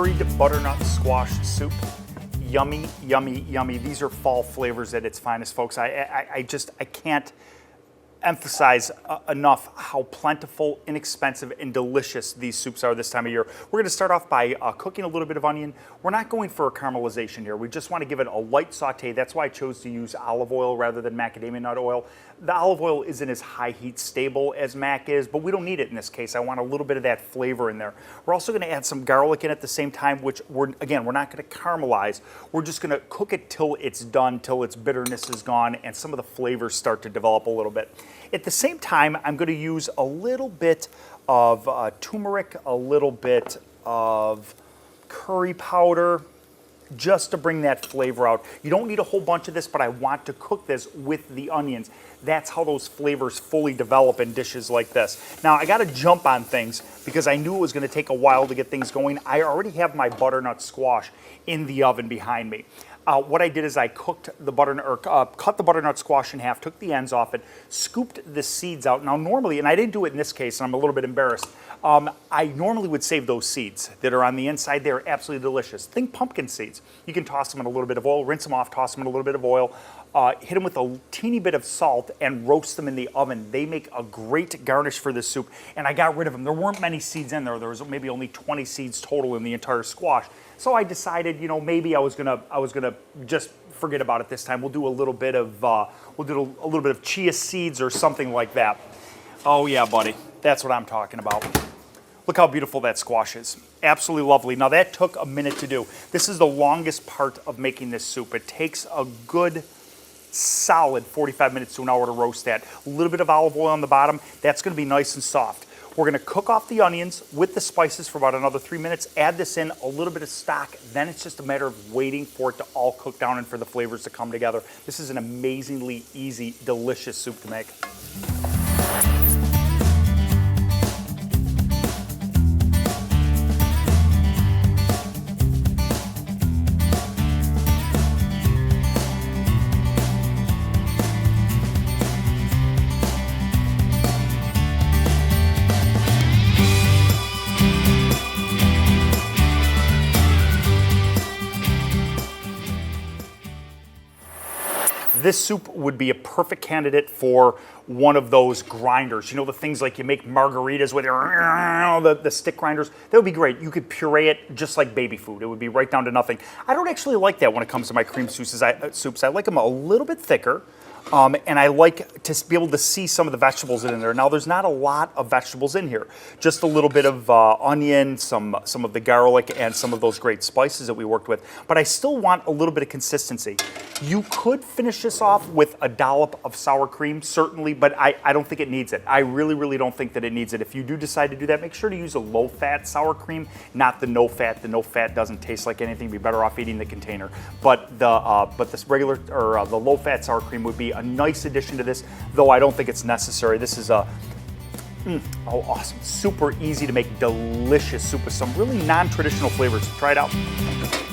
curried butternut squash soup. Yummy, yummy, yummy. These are fall flavors at its finest, folks. I can't emphasize enough how plentiful, inexpensive, and delicious these soups are this time of year. We're going to start off by cooking a little bit of onion. We're not going for a caramelization here. We just want to give it a light saute. That's why I chose to use olive oil rather than macadamia nut oil. The olive oil isn't as high heat stable as mac is, but we don't need it in this case. I want a little bit of that flavor in there. We're also going to add some garlic in at the same time, which we're not going to caramelize. We're just going to cook it till it's done, till its bitterness is gone, and some of the flavors start to develop a little bit. At the same time, I'm going to use a little bit of turmeric, a little bit of curry powder, just to bring that flavor out. You don't need a whole bunch of this, but I want to cook this with the onions. That's how those flavors fully develop in dishes like this. Now, I got to jump on things because I knew it was going to take a while to get things going. I already have my butternut squash in the oven behind me. What I did is I cooked the cut the butternut squash in half, took the ends off it, scooped the seeds out. Now normally, and I didn't do it in this case, and I'm a little bit embarrassed, I normally would save those seeds that are on the inside. They're absolutely delicious. Think pumpkin seeds. You can toss them in a little bit of oil, rinse them off, toss them in a little bit of oil, hit them with a teeny bit of salt, and roast them in the oven. They make a great garnish for this soup, and I got rid of them. There weren't many seeds in there. There was maybe only 20 seeds total in the entire squash. So I decided, you know, maybe I was gonna just forget about it this time. We'll do a little bit of chia seeds or something like that. Oh yeah, buddy, that's what I'm talking about. Look how beautiful that squash is. Absolutely lovely. Now that took a minute to do. This is the longest part of making this soup. It takes a good solid 45 minutes to an hour to roast that. A little bit of olive oil on the bottom. That's going to be nice and soft. We're going to cook off the onions with the spices for about another 3 minutes, add this in, a little bit of stock, then it's just a matter of waiting for it to all cook down and for the flavors to come together. This is an amazingly easy, delicious soup to make. This soup would be a perfect candidate for one of those grinders. You know, the things like you make margaritas with the stick grinders? That would be great. You could puree it just like baby food. It would be right down to nothing. I don't actually like that when it comes to my cream soups. I like them a little bit thicker. And I like to be able to see some of the vegetables in there. Now, there's not a lot of vegetables in here. Just a little bit of onion, some of the garlic, and some of those great spices that we worked with. But I still want a little bit of consistency. You could finish this off with a dollop of sour cream, certainly, but I don't think it needs it. I really, really don't think that it needs it. If you do decide to do that, make sure to use a low-fat sour cream, not the no-fat. The no-fat doesn't taste like anything. You'd be better off eating the container. But this regular or the low-fat sour cream would be a nice addition to this, though I don't think it's necessary. This is a awesome, super easy to make, delicious soup with some really non-traditional flavors. Try it out.